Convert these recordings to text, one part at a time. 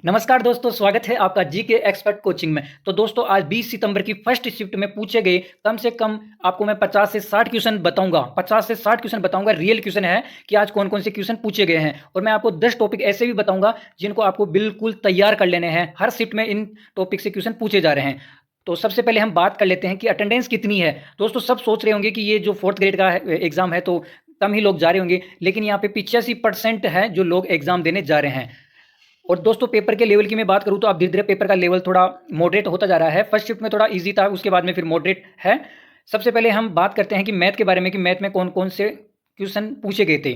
नमस्कार दोस्तों, स्वागत है आपका जीके एक्सपर्ट कोचिंग में। तो दोस्तों आज 20 सितंबर की फर्स्ट शिफ्ट में पूछे गए कम से कम आपको मैं 50 से 60 क्वेश्चन बताऊंगा। 50 से 60 क्वेश्चन बताऊंगा, रियल क्वेश्चन है कि आज कौन कौन से क्वेश्चन पूछे गए हैं। और मैं आपको 10 टॉपिक ऐसे भी बताऊंगा जिनको आपको बिल्कुल तैयार कर लेने हैं। हर शिफ्ट में इन टॉपिक से क्वेश्चन पूछे जा रहे हैं। तो सबसे पहले हम बात कर लेते हैं कि अटेंडेंस कितनी है। दोस्तों सब सोच रहे होंगे कि ये जो 4th ग्रेड का एग्जाम है तो कम ही लोग जा रहे होंगे, लेकिन यहाँ पे 85% है जो लोग एग्जाम देने जा रहे हैं। और दोस्तों पेपर के लेवल की मैं बात करूं तो अब धीरे धीरे पेपर का लेवल थोड़ा मॉडरेट होता जा रहा है। फर्स्ट शिफ्ट में थोड़ा इजी था, उसके बाद में फिर मॉडरेट है। सबसे पहले हम बात करते हैं कि मैथ के बारे में, कि मैथ में कौन कौन से क्वेश्चन पूछे गए थे।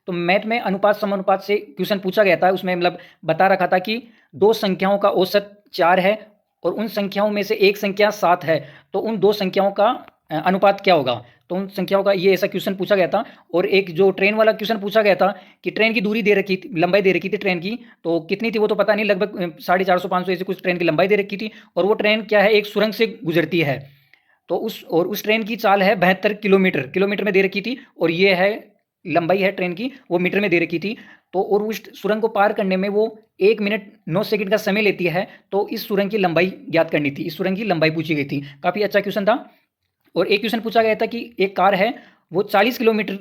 तो मैथ में अनुपात समानुपात से क्वेश्चन पूछा गया था। उसमें मतलब बता रखा था कि दो संख्याओं का औसत 4 है और उन संख्याओं में से एक संख्या 7 है, तो उन दो संख्याओं का अनुपात क्या होगा। तो उन संख्याओं का ये ऐसा क्वेश्चन पूछा गया था। और एक जो ट्रेन वाला क्वेश्चन पूछा गया था कि ट्रेन की दूरी दे रखी थी, लंबाई दे रखी थी ट्रेन की, तो कितनी थी वो तो पता नहीं, लगभग 450-500 ऐसी कुछ ट्रेन की लंबाई दे रखी थी। और वो ट्रेन क्या है, एक सुरंग से गुजरती है। तो उस ट्रेन की चाल है 72 किलोमीटर, किलोमीटर में दे रखी थी। और ये है लंबाई है ट्रेन की, वो मीटर में दे रखी थी। तो और उस सुरंग को पार करने में वो 1 मिनट 9 सेकंड का समय लेती है। तो इस सुरंग की लंबाई ज्ञात करनी थी, इस सुरंग की लंबाई पूछी गई थी। काफ़ी अच्छा क्वेश्चन था। और एक क्वेश्चन पूछा गया था कि एक कार है, वो 40 किलोमीटर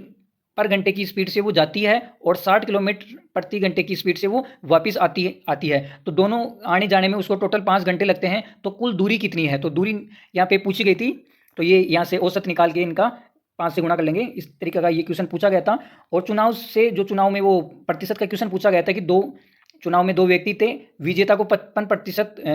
पर घंटे की स्पीड से वो जाती है और 60 किलोमीटर प्रति घंटे की स्पीड से वो वापस आती है। तो दोनों आने जाने में उसको टोटल 5 घंटे लगते हैं। तो कुल दूरी कितनी है, तो दूरी यहाँ पे पूछी गई थी। तो ये यहाँ से औसत निकाल के इनका 5 से गुणा कर लेंगे, इस तरीके का ये क्वेश्चन पूछा गया था। और चुनाव में वो प्रतिशत का क्वेश्चन पूछा गया था कि चुनाव में 2 व्यक्ति थे, विजेता को 55%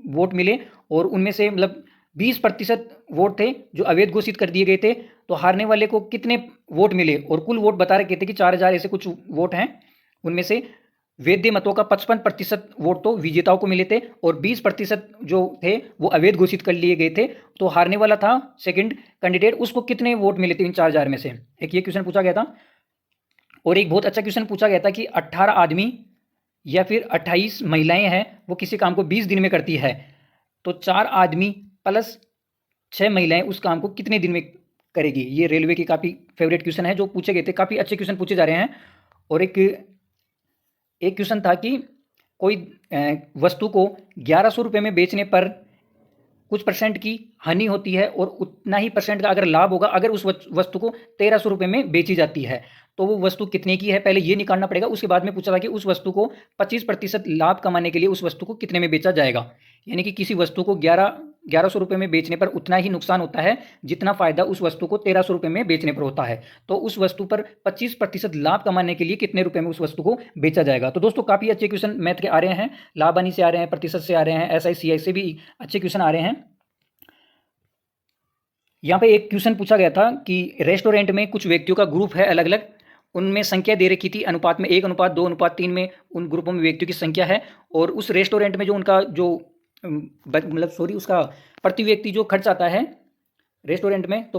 वोट मिले और उनमें से मतलब 20% वोट थे जो अवैध घोषित कर दिए गए थे। तो हारने वाले को कितने वोट मिले, और कुल वोट बता रखे थे कि 4000 ऐसे कुछ वोट हैं। उनमें से वैध मतों का 55% वोट तो विजेताओं को मिले थे और 20% जो थे वो अवैध घोषित कर लिए गए थे। तो हारने वाला था सेकंड कैंडिडेट, उसको कितने वोट मिले थे इन 4000 में से। एक ये क्वेश्चन पूछा गया था। और एक बहुत अच्छा क्वेश्चन पूछा गया था कि 18 आदमी या फिर 28 महिलाएं हैं, वो किसी काम को 20 दिन में करती है, तो 4 आदमी प्लस 6 महिलाएं उस काम को कितने दिन में करेगी। ये रेलवे की काफ़ी फेवरेट क्वेश्चन है जो पूछे गए थे, काफ़ी अच्छे क्वेश्चन पूछे जा रहे हैं। और एक क्वेश्चन था कि कोई वस्तु को 1100 रुपये में बेचने पर कुछ परसेंट की हानि होती है और उतना ही परसेंट का अगर लाभ होगा अगर उस वस्तु को 1300 रुपये में बेची जाती है, तो वो वस्तु कितने की है, पहले ये निकालना पड़ेगा। उसके बाद में पूछा था कि उस वस्तु को 25% लाभ कमाने के लिए उस वस्तु को कितने में बेचा जाएगा। यानी कि किसी वस्तु को 1100 रुपये में बेचने पर उतना ही नुकसान होता है जितना फायदा उस वस्तु को 1300 रुपये में बेचने पर होता है। तो उस वस्तु पर 25% लाभ कमाने के लिए कितने रुपए में उस वस्तु को बेचा जाएगा। तो दोस्तों काफ़ी अच्छे क्वेश्चन मैथ के आ रहे हैं, लाभ हानि से आ रहे हैं, प्रतिशत से आ रहे हैं, एसआई सीआई से भी अच्छे क्वेश्चन आ रहे हैं। यहाँ पे एक क्वेश्चन पूछा गया था कि रेस्टोरेंट में कुछ व्यक्तियों का ग्रुप है अलग अलग, उनमें संख्या दे रखी थी अनुपात में 1:2:3 में, उन ग्रुपों में व्यक्तियों की संख्या है। और उस रेस्टोरेंट में जो उनका जो मतलब सॉरी उसका प्रति व्यक्ति जो खर्च आता है रेस्टोरेंट में, तो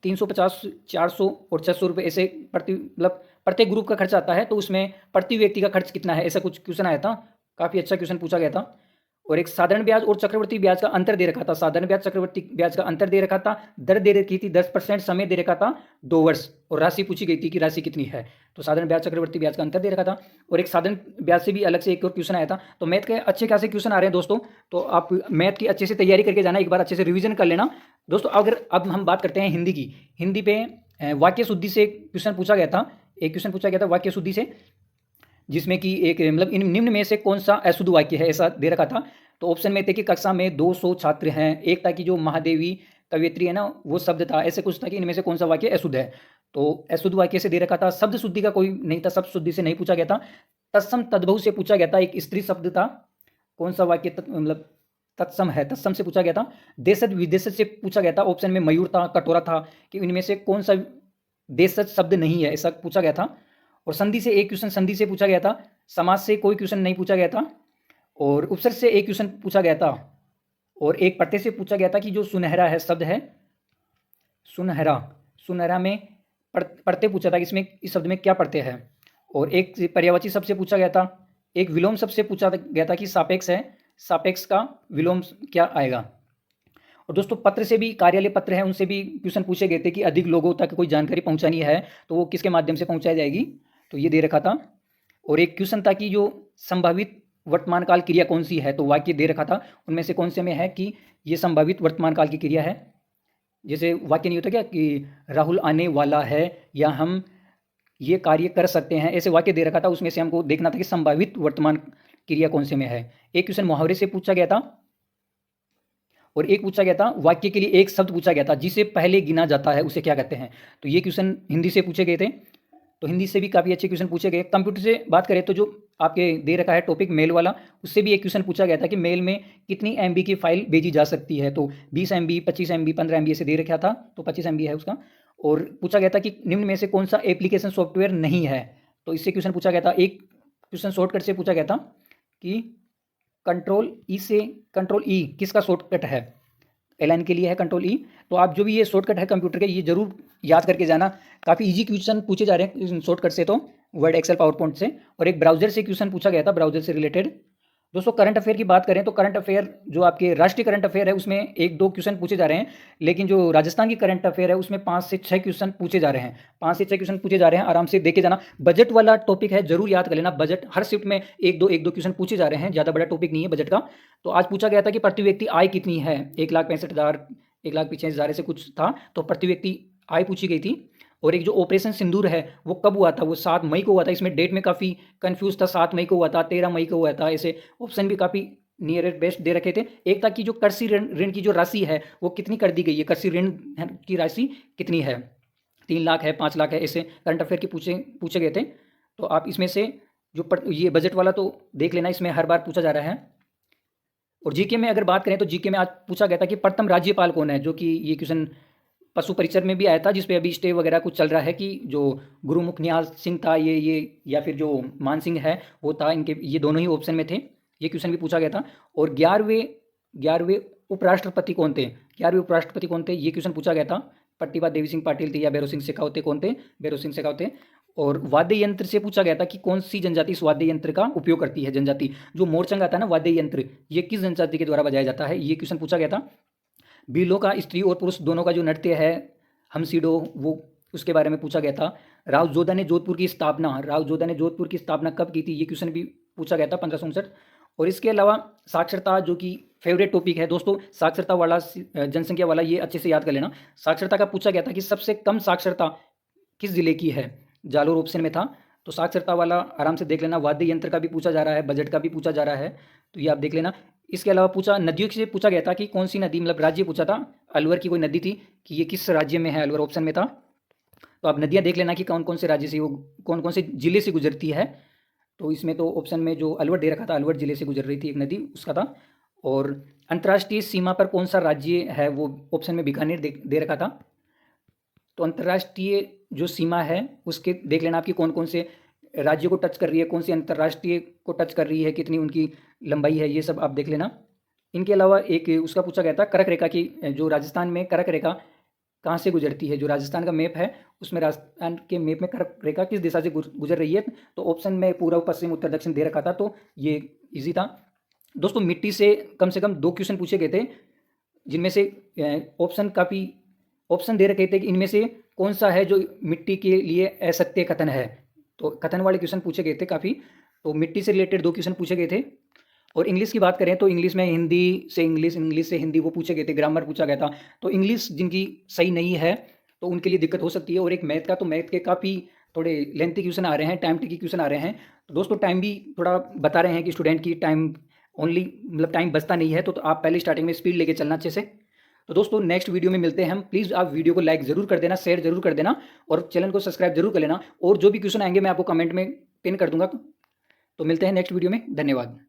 350, 400 और 600 रुपये ऐसे प्रति मतलब प्रत्येक ग्रुप का खर्च आता है। तो उसमें प्रति व्यक्ति का खर्च कितना है, ऐसा कुछ क्वेश्चन आया था। काफ़ी अच्छा क्वेश्चन पूछा गया था। और एक साधारण ब्याज और चक्रवर्ती ब्याज का अंतर दे रखा था, साधारण ब्याज चक्रवर्ती ब्याज का अंतर दे रखा था, दर दे रखी थी 10%, समय दे रखा था 2 वर्ष, और राशि पूछी गई थी कि राशि कितनी है। तो साधारण ब्याज चक्रवर्ती ब्याज का अंतर दे रखा था। और एक साधारण ब्याज से भी अलग से एक और क्वेश्चन आया था। तो मैथ के अच्छे खासे क्वेश्चन आ रहे हैं दोस्तों, तो आप मैथ की अच्छे से तैयारी करके जाना, एक बार अच्छे से रिविजन कर लेना दोस्तों। अगर अब हम बात करते हैं हिंदी की, हिंदी पे वाक्य शुद्धि से क्वेश्चन पूछा गया था। एक क्वेश्चन पूछा गया था वाक्य शुद्धि से, जिसमें कि एक मतलब इन निम्न में से कौन सा अशुद्ध वाक्य है, ऐसा दे रखा था। तो ऑप्शन में थे कि कक्षा में 200 छात्र हैं, एक था कि जो महादेवी कवियत्री है ना वो शब्द था, ऐसे कुछ था कि इनमें से कौन सा वाक्य अशुद्ध है। तो अशुद्ध वाक्य से दे रखा था। शब्द शुद्धि का कोई नहीं था, शब्द शुद्धि से नहीं पूछा गया था। तत्सम तद्भव से पूछा गया था, एक स्त्री शब्द था, कौन सा वाक्य मतलब तत्सम है, तत्सम से पूछा गया था। देशज विदेशज से पूछा गया था, ऑप्शन में मयूर था, कटोरा था, कि इनमें से कौन सा देशज शब्द नहीं है, ऐसा पूछा गया था। और संधि से एक क्वेश्चन संधि से पूछा गया था। समाज से कोई क्वेश्चन नहीं पूछा गया था। और उपसर्ग से एक क्वेश्चन पूछा गया था। और एक प्रत्यय से पूछा गया था कि जो सुनहरा है शब्द है, सुनहरा, सुनहरा में प्रत्यय पूछा था कि इसमें इस शब्द में क्या प्रत्यय है। और एक पर्यायवाची शब्द से पूछा गया था। एक विलोम शब्द से पूछा गया था कि सापेक्ष है, सापेक्ष का विलोम क्या आएगा। और दोस्तों पत्र से भी, कार्यालय पत्र है, उनसे भी क्वेश्चन पूछे गए थे कि अधिक लोगों तक कोई जानकारी पहुंचानी है तो वो किसके माध्यम से पहुंचाई जाएगी, तो ये दे रखा था। और एक क्वेश्चन था कि जो संभावित वर्तमान काल क्रिया कौन सी है, तो वाक्य दे रखा था उनमें से कौन से में है कि ये संभावित वर्तमान काल की क्रिया है। जैसे वाक्य नहीं होता क्या कि राहुल आने वाला है या हम ये कार्य कर सकते हैं, ऐसे वाक्य दे रखा था, उसमें से हमको देखना था कि संभावित वर्तमान क्रिया कौन से में है। एक क्वेश्चन मुहावरे से पूछा गया था और एक पूछा गया था वाक्य के लिए एक शब्द पूछा गया था जिसे पहले गिना जाता है उसे क्या कहते हैं। तो ये क्वेश्चन हिंदी से पूछे गए थे, तो हिंदी से भी काफ़ी अच्छे क्वेश्चन पूछे गए। कंप्यूटर से बात करें तो जो आपके दे रखा है टॉपिक मेल वाला, उससे भी एक क्वेश्चन पूछा गया था कि मेल में कितनी MB की फाइल भेजी जा सकती है। तो 20 MB, 25 MB, 15 MB ऐसे दे रखा था, तो 25 MB है उसका। और पूछा गया था कि निम्न में से कौन सा एप्लीकेशन सॉफ्टवेयर नहीं है, तो इससे क्वेश्चन पूछा गया था। एक क्वेश्चन शॉर्टकट से पूछा गया था कि कंट्रोल ई किसका शॉर्टकट है, एलाइन के लिए है कंट्रोल ई। तो आप जो भी ये शॉर्टकट है कंप्यूटर के, ये जरूर याद करके जाना। काफ़ी इजी क्वेश्चन पूछे जा रहे हैं शॉर्टकट से, तो वर्ड, एक्सेल, पावर पॉइंट से। और एक ब्राउजर से क्वेश्चन पूछा गया था, ब्राउजर से रिलेटेड। दोस्तों करंट अफेयर की बात करें तो करंट अफेयर जो आपके राष्ट्रीय करंट अफेयर है उसमें 1-2 क्वेश्चन पूछे जा रहे हैं, लेकिन जो राजस्थान की करंट अफेयर है उसमें 5 से 6 क्वेश्चन पूछे जा रहे हैं। 5 से 6 क्वेश्चन पूछे जा रहे हैं, आराम से देखे जाना। बजट वाला टॉपिक है, जरूर याद कर लेना। बजट हर शिफ्ट में 1-2 क्वेश्चन पूछे जा रहे हैं, ज़्यादा बड़ा टॉपिक नहीं है बजट का। तो आज पूछा गया था कि प्रति व्यक्ति आय कितनी है, 1,65,000, 1,85,000 ऐसे कुछ था, तो प्रति व्यक्ति आय पूछी गई थी। और एक जो ऑपरेशन सिंदूर है वो कब हुआ था, वो 7 मई को हुआ था। इसमें डेट में काफ़ी कंफ्यूज था, 7 मई को हुआ था, 13 मई को हुआ था, ऐसे ऑप्शन भी काफ़ी नियरेस्ट बेस्ट दे रखे थे। एक था कि जो कृषि ऋण की जो राशि है वो कितनी कर दी गई है, कृषि ऋण की राशि कितनी है, 3 लाख है, 5 लाख है, ऐसे करंट अफेयर के पूछे गए थे। तो आप इसमें से जो ये बजट वाला तो देख लेना, इसमें हर बार पूछा जा रहा है। और जीके में अगर बात करें तो जीके में आज पूछा गया था कि प्रथम राज्यपाल कौन है, जो कि ये क्वेश्चन पशु परिचर में भी आया था, जिसपे अभी स्टे वगैरह कुछ चल रहा है कि जो गुरुमुख निहाल सिंह था ये या फिर जो मान सिंह है वो था, इनके ये दोनों ही ऑप्शन में थे। ये क्वेश्चन भी पूछा गया था। और 11वें उपराष्ट्रपति कौन थे, 11वें उपराष्ट्रपति कौन थे, ये क्वेश्चन पूछा गया था। प्रतिभा देवी सिंह पाटिल थे या भैरव सिंह शेखावत कौन थे, भैरव सिंह शेखावत थे। और वाद्य यंत्र से पूछा गया था कि कौन सी जनजाति इस वाद्य यंत्र का उपयोग करती है। जनजाति जो मोरचंग आता है ना, वाद्य यंत्र, ये किस जनजाति के द्वारा बजाया जाता है, ये क्वेश्चन पूछा गया था। बीलों का स्त्री और पुरुष दोनों का जो नृत्य है हमसीडो, वो उसके बारे में पूछा गया था। राव जोधा ने जोधपुर की स्थापना कब की थी, ये क्वेश्चन भी पूछा गया था, 1559। और इसके अलावा साक्षरता, जो कि फेवरेट टॉपिक है दोस्तों, साक्षरता वाला, जनसंख्या वाला, ये अच्छे से याद कर लेना। साक्षरता का पूछा गया था कि सबसे कम साक्षरता किस जिले की है, जालोर ऑप्शन में था। तो साक्षरता वाला आराम से देख लेना। वाद्य यंत्र का भी पूछा जा रहा है, बजट का भी पूछा जा रहा है, तो ये आप देख लेना। इसके अलावा नदियों से पूछा गया था कि कौन सी नदी, मतलब राज्य पूछा था, अलवर की कोई नदी थी कि ये किस राज्य में है, अलवर ऑप्शन में था। तो आप नदियाँ देख लेना कि कौन कौन से राज्य से, वो कौन कौन से जिले से गुजरती है। तो इसमें तो ऑप्शन में जो अलवर दे रखा था, अलवर जिले से गुजर रही थी एक नदी, उसका था। और अंतर्राष्ट्रीय सीमा पर कौन सा राज्य है, वो ऑप्शन में बीकानेर दे रखा था। तो अंतर्राष्ट्रीय जो सीमा है उसके देख लेना आपकी कौन कौन से राज्य को टच कर रही है, कौन सी अंतर्राष्ट्रीय को टच कर रही है, कितनी उनकी लंबाई है, ये सब आप देख लेना। इनके अलावा एक उसका पूछा गया था कर्क रेखा की, जो राजस्थान में कर्क रेखा कहाँ से गुजरती है। जो राजस्थान का मैप है उसमें राजस्थान के मैप में कर्क रेखा किस दिशा से गुजर रही है, तो ऑप्शन में पूर्व, पश्चिम, उत्तर, दक्षिण दे रखा था, तो ये इजी था। दोस्तों मिट्टी से कम 2 क्वेश्चन पूछे गए थे, जिनमें से ऑप्शन दे रखे थे कि इनमें से कौन सा है जो मिट्टी के लिए असत्य कथन है। तो कथन वाले क्वेश्चन पूछे गए थे काफ़ी। तो मिट्टी से रिलेटेड 2 क्वेश्चन पूछे गए थे। और इंग्लिश की बात करें तो इंग्लिश में हिंदी से हिंदी वो पूछे गए थे, ग्रामर पूछा गया था। तो इंग्लिश जिनकी सही नहीं है तो उनके लिए दिक्कत हो सकती है। और एक मैथ का, तो मैथ के काफ़ी थोड़े लेंथी क्वेश्चन आ रहे हैं, टाइम टिकी क्वेश्चन आ रहे हैं। तो दोस्तों टाइम भी थोड़ा बता रहे हैं कि स्टूडेंट की टाइम ओनली, मतलब टाइम बचता नहीं है, तो आप पहले स्टार्टिंग में स्पीड लेके चलना अच्छे से। तो दोस्तों नेक्स्ट वीडियो में मिलते हैं हम। प्लीज़ आप वीडियो को लाइक जरूर कर देना, शेयर जरूर कर देना और चैनल को सब्सक्राइब जरूर कर लेना। और जो भी क्वेश्चन आएंगे मैं आपको कमेंट में पिन कर दूंगा। तो मिलते हैं नेक्स्ट वीडियो में, धन्यवाद।